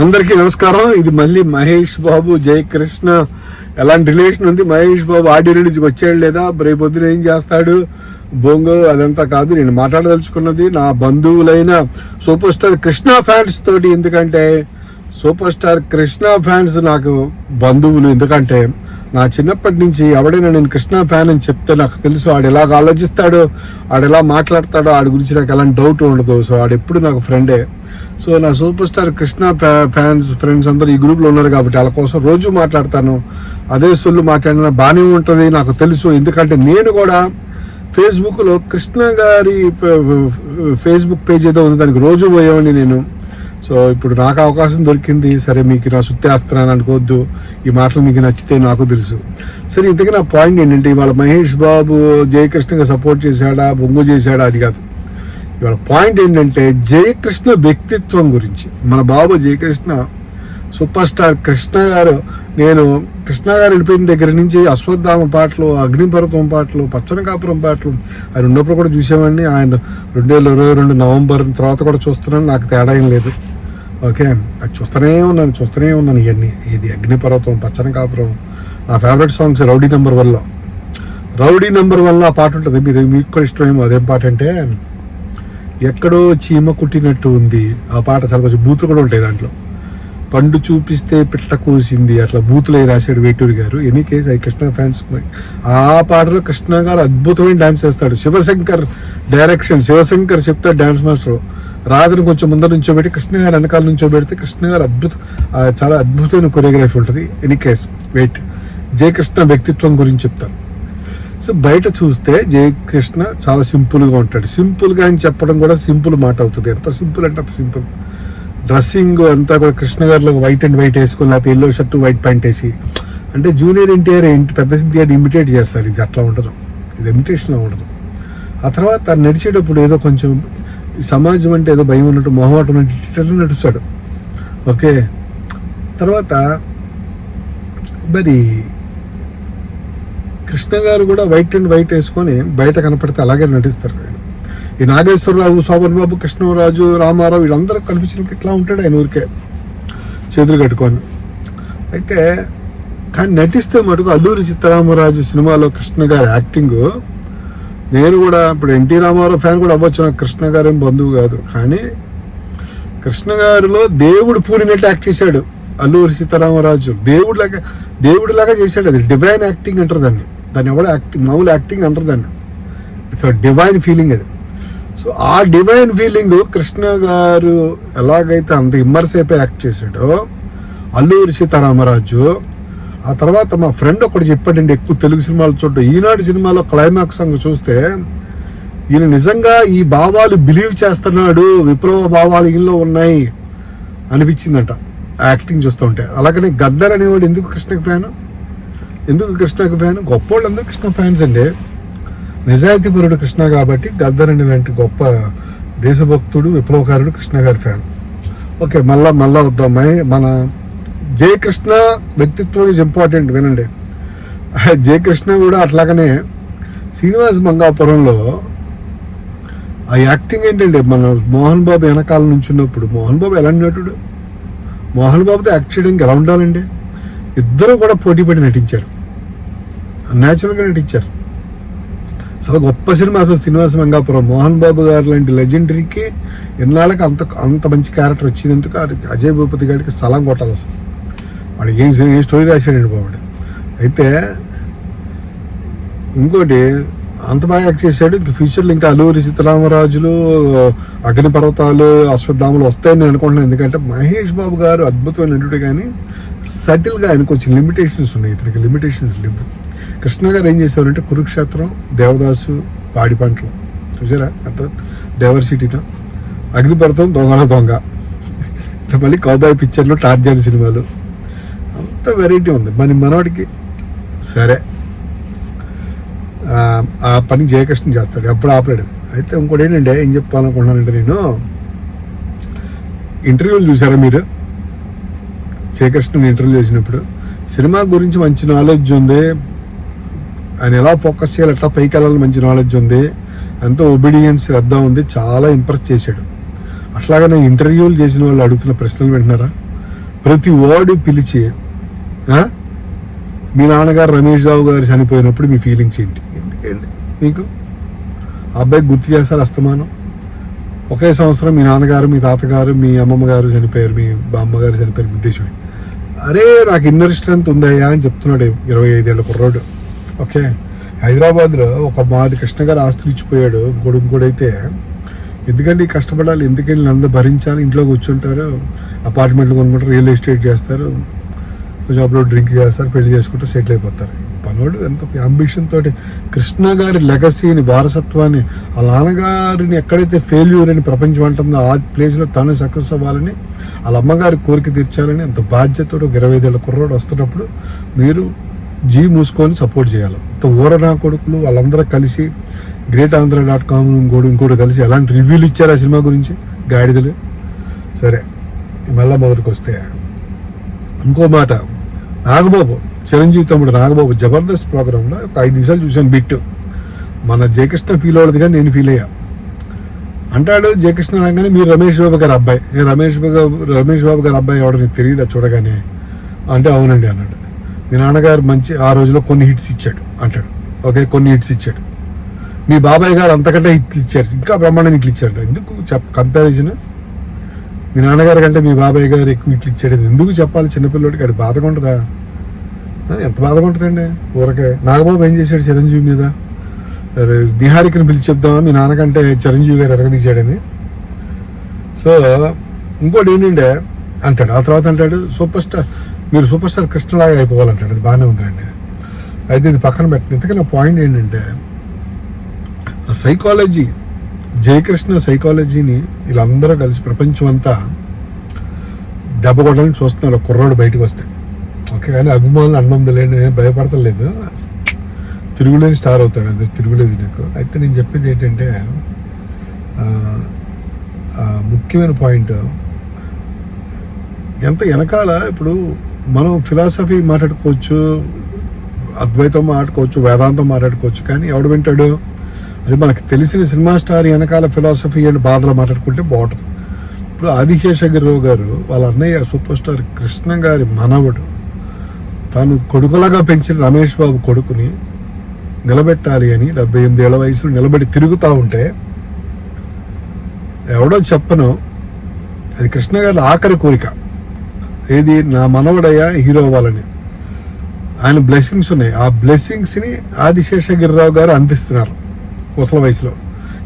అందరికీ నమస్కారం. ఇది మళ్ళీ మహేష్ బాబు జయకృష్ణ ఎలాంటి రిలేషన్ ఉంది? మహేష్ బాబు ఆడియో రిలీజ్కి వచ్చాడు లేదా, రేపొద్దున ఏం చేస్తాడు, బొంగు అదంతా కాదు. నేను మాట్లాడదలుచుకున్నది నా బంధువులైన సూపర్ స్టార్ కృష్ణ ఫ్యాన్స్ తోటి. ఎందుకంటే సూపర్ స్టార్ కృష్ణ ఫ్యాన్స్ నాకు బంధువులు. ఎందుకంటే నా చిన్నప్పటి నుంచి ఎవడైనా నేను కృష్ణ ఫ్యాన్ అని చెప్తే నాకు తెలుసు ఆడు ఎలాగ ఆలోచిస్తాడో, ఆడు ఎలా మాట్లాడతాడో, ఆడి గురించి నాకు ఎలాంటి డౌట్ ఉండదు. సో ఆడెప్పుడు నాకు ఫ్రెండే. సో నా సూపర్ స్టార్ కృష్ణ ఫ్రెండ్స్ అందరూ ఈ గ్రూప్లో ఉన్నారు కాబట్టి వాళ్ళ కోసం రోజు మాట్లాడతాను. అదే సొల్లు మాట్లాడినా బాగానే ఉంటుంది, నాకు తెలుసు. ఎందుకంటే నేను కూడా ఫేస్బుక్లో కృష్ణ గారి ఫేస్బుక్ పేజ్ ఏదో ఉంది, దానికి రోజు పోయేవాడిని నేను. సో ఇప్పుడు నాకు అవకాశం దొరికింది. సరే, మీకు నా సుత్తేస్తున్నాను అనుకోవద్దు, ఈ మాటలు మీకు నచ్చితే నాకు తెలుసు. సరే, ఇంతకీ నా పాయింట్ ఏంటంటే, ఇవాళ మహేష్ బాబు జయకృష్ణగా సపోర్ట్ చేశాడా, బొంగు చేశాడా అది కాదు. ఇవాళ పాయింట్ ఏంటంటే జయకృష్ణ వ్యక్తిత్వం గురించి. మన బాబు జయకృష్ణ సూపర్ స్టార్ కృష్ణ గారు, నేను కృష్ణ గారు వెళ్ళిపోయిన దగ్గర నుంచి అశ్వత్థామ పాటలు, అగ్నిపర్వతం పాటలు, పచ్చని కాపురం పాటలు ఆయన ఉన్నప్పుడు కూడా చూసేవాడిని. ఆయన 2022 నవంబర్ తర్వాత కూడా చూస్తున్నాను, నాకు తేడా ఏం లేదు. ఓకే, అది చూస్తూనే ఉన్నాను ఇవన్నీ. ఇది అగ్నిపర్వతం, పచ్చని కాపురం, నా ఫేవరెట్ సాంగ్స్. రౌడీ నెంబర్ 1 ఆ పాట ఉంటుంది, మీకు కూడా ఇష్టమేమో. అదేం పాట అంటే, ఎక్కడో చీమ కుట్టినట్టు ఉంది ఆ పాట. చాలా కొంచెం బూతులు కూడా ఉంటాయి దాంట్లో. పండు చూపిస్తే పిట్ట కోసింది, అట్లా బూతులు రాశాడు వేటూరి గారు. Any case I Krishna fans. ఆ పాటలో కృష్ణ గారు అద్భుతమైన డాన్స్ చేస్తాడు. శివశంకర్ డైరెక్షన్, శివశంకర్ చెప్తాడు డాన్స్ మాస్టర్. రాధను కొంచెం ముందర నుంచోబెట్టి కృష్ణ గారు వెనకాల నుంచోబెడితే కృష్ణ గారు చాలా అద్భుతమైన కొరియోగ్రఫీ ఉంటుంది. ఎనీ కేసు వెయిట్, జయకృష్ణ వ్యక్తిత్వం గురించి చెప్తాను. సో బయట చూస్తే జయకృష్ణ చాలా సింపుల్గా ఉంటాడు. సింపుల్గా అని చెప్పడం కూడా సింపుల్ మాట అవుతుంది. ఎంత సింపుల్ అంటే అంత సింపుల్. డ్రెస్సింగ్ అంతా కూడా కృష్ణ గారిలో వైట్ అండ్ వైట్ వేసుకుని, లేకపోతే ఎల్లో షర్ట్ వైట్ ప్యాంట్ వేసి, అంటే జూనియర్ ఎన్టీఆర్ పెద్ద ఎన్టీఆర్ ఇమిటేట్ చేస్తారు. ఇది అట్లా ఉండదు, ఇది ఇమిటేషన్లో ఉండదు. ఆ తర్వాత నడిచేటప్పుడు ఏదో కొంచెం సమాజం అంటే ఏదో భయం ఉన్నట్టు, మొహమాటం ఉన్నట్టు నడుస్తాడు. ఓకే, తర్వాత మరి కృష్ణ గారు కూడా వైట్ అండ్ వైట్ వేసుకొని బయట కనపడితే అలాగే నటిస్తారు. ఈ నాగేశ్వరరావు, శోభన్ బాబు, కృష్ణరాజు, రామారావు వీళ్ళందరూ కనిపించినప్పుడు ఇట్లా ఉంటాడు ఆయన, ఊరికే చేతులు కట్టుకొని. అయితే కానీ నటిస్తే మటుకు అల్లూరి సీతారామరాజు సినిమాలో కృష్ణ గారి యాక్టింగ్, నేను కూడా ఇప్పుడు ఎన్టీ రామారావు ఫ్యాన్ కూడా అవ్వచ్చు, నాకు కృష్ణ గారేం బంధువు కాదు. కానీ కృష్ణ గారిలో దేవుడు పూరినట్టు యాక్ట్ చేశాడు అల్లూరి సీతారామరాజు. దేవుడిలాగా చేశాడు. అది డివైన్ యాక్టింగ్ అంటారు దాన్ని ఎవడో మామూలు యాక్టింగ్ అంటారు దాన్ని. ఇట్స్ డివైన్ ఫీలింగ్ అది. సో ఆ డివైన్ ఫీలింగ్ కృష్ణ గారు ఎలాగైతే అంత ఇమ్మర్స్ అయిపోయి యాక్ట్ చేశాడో అల్లూరి సీతారామరాజు. ఆ తర్వాత మా ఫ్రెండ్ ఒకటి చెప్పాడండి, ఎక్కువ తెలుగు సినిమాలు చూడటం. ఈనాడు సినిమాలో క్లైమాక్స్ సాంగ్ చూస్తే ఈయన నిజంగా ఈ భావాలు బిలీవ్ చేస్తున్నాడు, విప్లవ భావాలు ఈయనలో ఉన్నాయి అనిపించిందంట యాక్టింగ్ చూస్తూ ఉంటే. అలాగనే గద్దర్ అనేవాడు ఎందుకు కృష్ణకి ఫ్యాను? గొప్ప వాళ్ళందరూ కృష్ణ ఫ్యాన్స్ అండి. నిజాయితీపరుడు కృష్ణ కాబట్టి గద్దర్ అనే లాంటి గొప్ప దేశభక్తుడు, విప్లవకారుడు కృష్ణ గారి ఫ్యాన్. ఓకే, మళ్ళా వద్దాం. మన జయకృష్ణ వ్యక్తిత్వం ఈజ్ ఇంపార్టెంట్. వినండి, జయకృష్ణ కూడా అట్లాగనే శ్రీనివాస్ మంగాపురంలో ఆ యాక్టింగ్ ఏంటండి, మన మోహన్ బాబు వెనకాల నుంచి ఉన్నప్పుడు, మోహన్ బాబు ఎలాంటి నటుడు, మోహన్ బాబుతో యాక్ట్ చేయడానికి ఎలా ఉండాలండి? ఇద్దరు కూడా పోటీ పడి నటించారు, న్యాచురల్గా నటించారు. చాలా గొప్ప సినిమా అసలు శ్రీనివాస మంగాపురం. మోహన్ బాబు గారు లాంటి లెజెండరీకి ఎన్నాళ్ళకి అంత మంచి క్యారెక్టర్ వచ్చినందుకు అజయ్ భూపతి గారికి సలాం కొట్టాలి. అసలు వాడికి ఏ స్టోరీ రాశాడండి బాబుడు. అయితే ఇంకోటి, అంత బాగా యాక్ట్ చేశాడు. ఫ్యూచర్లో ఇంకా అల్లూరి సీతారామరాజులు, అగ్నిపర్వతాలు, అశ్వత్థాములు వస్తాయని నేను అనుకుంటున్నాను. ఎందుకంటే మహేష్ బాబు గారు అద్భుతమైన నటుడు, కానీ సటిల్గా ఆయన కొంచెం లిమిటేషన్స్ ఉన్నాయి, ఇతనికి లిమిటేషన్స్ లేవు. కృష్ణ గారు ఏం చేశారంటే కురుక్షేత్రం, దేవదాసు, పాడి పంటలు చూసారా, అంత డైవర్సిటీలో. అగ్నిపర్వతం, దొంగ మళ్ళీ కౌబాయ్ పిక్చర్లో, టార్జాన్ సినిమాలు, అంత వెరైటీ ఉంది మనవాడికి. సరే, ఆ పని జయకృష్ణ చేస్తాడు, ఎప్పుడు ఆపలేడు. అయితే ఇంకోటి ఏంటంటే, ఏం చెప్పాలనుకుంటున్నానంటే, నేను ఇంటర్వ్యూలు చూసారా మీరు? జయకృష్ణ ఇంటర్వ్యూ చేసినప్పుడు సినిమా గురించి మంచి నాలెడ్జ్ ఉంది, ఆయన ఎలా ఫోకస్ చేయాలి, ఎట్లా పైకి వెళ్ళాలి మంచి నాలెడ్జ్ ఉంది, ఎంతో ఒబీడియన్స్ శ్రద్ధ ఉంది, చాలా ఇంప్రెస్ చేశాడు. అట్లాగనే ఇంటర్వ్యూలు చేసిన వాళ్ళు అడుగుతున్న ప్రశ్నలు వింటున్నారా? ప్రతి వాడు పిలిచి మీ నాన్నగారు రమేష్ బాబు గారు చనిపోయినప్పుడు మీ ఫీలింగ్స్ ఏంటి? ఎందుకండి మీకు అబ్బాయికి గుర్తు చేస్తారు అస్తమానం? ఒకే సంవత్సరం మీ నాన్నగారు, మీ తాతగారు, మీ అమ్మమ్మ గారు చనిపోయారు, మీ అమ్మగారు చనిపోయారు. ఉద్దేశం అరే నాకు ఇన్నర్ స్ట్రెంత్ ఉందయ్యా అని చెప్తున్నాడు 25 ఏళ్ళ కుర్రోడు. ఓకే, హైదరాబాద్లో ఒక మాది కృష్ణ గారు ఆస్తులు ఇచ్చిపోయాడు. ఇంకోడైతే ఎందుకంటే కష్టపడాలి, ఎందుకంటే అందరూ భరించాలి, ఇంట్లో కూర్చుంటారు, అపార్ట్మెంట్లు కొనుక్కుంటారు, రియల్ ఎస్టేట్ చేస్తారు, జాబ్లో డ్రింక్ చేస్తారు, పెళ్లి చేసుకుంటూ సెటిల్ అయిపోతారు. పనోడు ఎంత అంబిషన్ తోటి కృష్ణ గారి లెగసీని, వారసత్వాన్ని, ఆ నాన్నగారిని ఎక్కడైతే ఫెయిల్యూర్ అని ప్రపంచం అంటుందో ఆ ప్లేస్లో తను సక్సెస్ అవ్వాలని, వాళ్ళ అమ్మగారి కోరిక తీర్చాలని అంత బాధ్యతతో 25 ఏళ్ళ కుర్రోడు వస్తున్నప్పుడు మీరు మూసుకొని సపోర్ట్ చేయాలి. ఊరనా కొడుకులు వాళ్ళందరూ కలిసి greatanandra.com ఇంకోటి కలిసి ఎలాంటి రివ్యూలు ఇచ్చారు ఆ సినిమా గురించి, గాడిదలు. సరే, మళ్ళా మొదటికి వస్తే ఇంకో మాట, నాగబాబు, చిరంజీవి తమ్ముడు నాగబాబు జబర్దస్త్ ప్రోగ్రాంలో ఒక 5 నిమిషాలు చూశాను బిట్. మన జయకృష్ణ ఫీల్ అవ్వదు కానీ నేను ఫీల్ అయ్యా. అంటాడు జయకృష్ణ అనగానే మీరు రమేష్ బాబు గారి అబ్బాయి, రమేష్ బాబు గారి అబ్బాయి ఎవడో నీకు తెలియదా చూడగానే అంటే అవునండి అన్నాడు. మీ నాన్నగారు మంచి ఆ రోజులో కొన్ని హిట్స్ ఇచ్చాడు అంటాడు. ఓకే, కొన్ని హిట్స్ ఇచ్చాడు. మీ బాబాయ్ గారు అంతకంటే హిట్లు ఇచ్చారు, ఇంకా బ్రహ్మాండంగా హిట్లు ఇచ్చాడు. ఎందుకు కంపారిజన్? మీ నాన్నగారి కంటే మీ బాబాయ్ గారు ఎక్కువ హిట్లు ఇచ్చాడు ఎందుకు చెప్పాలి చిన్నపిల్లడికి? అది బాధగా ఉంటుందా? ఎంత బాధగా ఉంటుందండి ఊరకే. నాగబాబు ఏం చేశాడు చిరంజీవి మీద? నిహారికని పిలిచి చెప్దామా మీ నాన్నకంటే చిరంజీవి గారు ఎరగదీశాడని. సో ఇంకోటి ఏంటంటే అంటాడు, ఆ తర్వాత అంటాడు మీరు సూపర్ స్టార్ కృష్ణలాగా అయిపోవాలంటాడు. అది బాగానే ఉందండి. అయితే ఇది పక్కన పెట్టండి. ఇంతకీ నా పాయింట్ ఏంటంటే ఆ సైకాలజీ, జయకృష్ణ సైకాలజీని వీళ్ళందరూ కలిసి ప్రపంచం అంతా దెబ్బ కొట్టాలని చూస్తున్నారు కుర్రాడు బయటకు వస్తే. ఓకే, కానీ అభిమానులు అన్నందులేని భయపడతలేదు, తిరుగులేని స్టార్ అవుతాడు, అది తిరుగులేదు నీకు. అయితే నేను చెప్పేది ఏంటంటే ముఖ్యమైన పాయింట్, ఎంత వెనకాల ఇప్పుడు మనం ఫిలాసఫీ మాట్లాడుకోవచ్చు, అద్వైతం మాట్లాడుకోవచ్చు, వేదాంతం మాట్లాడుకోవచ్చు, కానీ ఎవడు వింటాడు? అది మనకు తెలిసిన సినిమా స్టార్ వెనకాల ఫిలాసఫీ అండ్ బాధలు మాట్లాడుకుంటే బాగుంటుంది. ఇప్పుడు ఆదిశేషగిరిరావు గారు వాళ్ళ అన్నయ్య సూపర్ స్టార్ కృష్ణ గారి మనవడు, తాను కొడుకులాగా పెంచిన రమేష్ బాబు కొడుకుని నిలబెట్టాలి అని 78 ఏళ్ల వయసులో నిలబడి తిరుగుతూ ఉంటే ఎవడో చెప్పను, అది కృష్ణ గారి ఆఖరి కోరిక. ఏది? నా మనవడయ్యా హీరో అవ్వాలని. ఆయన బ్లెస్సింగ్స్ ఉన్నాయి, ఆ బ్లెస్సింగ్స్ని ఆదిశేషగిరిరావు గారు అందిస్తున్నారు ముసలి వయసులో.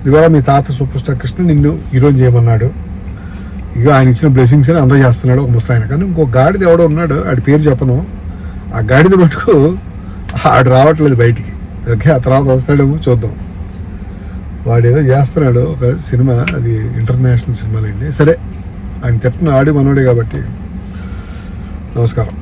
ఇవాళ మీ తాత సూపర్ స్టార్ కృష్ణ నిన్ను హీరోని చేయమన్నాడు, ఇక ఆయన ఇచ్చిన బ్లెస్సింగ్స్ అని అందరూ చేస్తున్నాడు ఒక ముసలాయన. కానీ ఇంకో గాడిద ఎవడో ఉన్నాడు, ఆడి పేరు చెప్పను, ఆ గాడిద మటుకు ఆడు రావట్లేదు బయటికి. ఓకే, ఆ తర్వాత వస్తాడేమో చూద్దాం. వాడు ఏదో చేస్తున్నాడు ఒక సినిమా, అది ఇంటర్నేషనల్ సినిమాలండి. సరే, ఆయన తిట్టిన ఆడి మనోడే కాబట్టి నమస్కారం.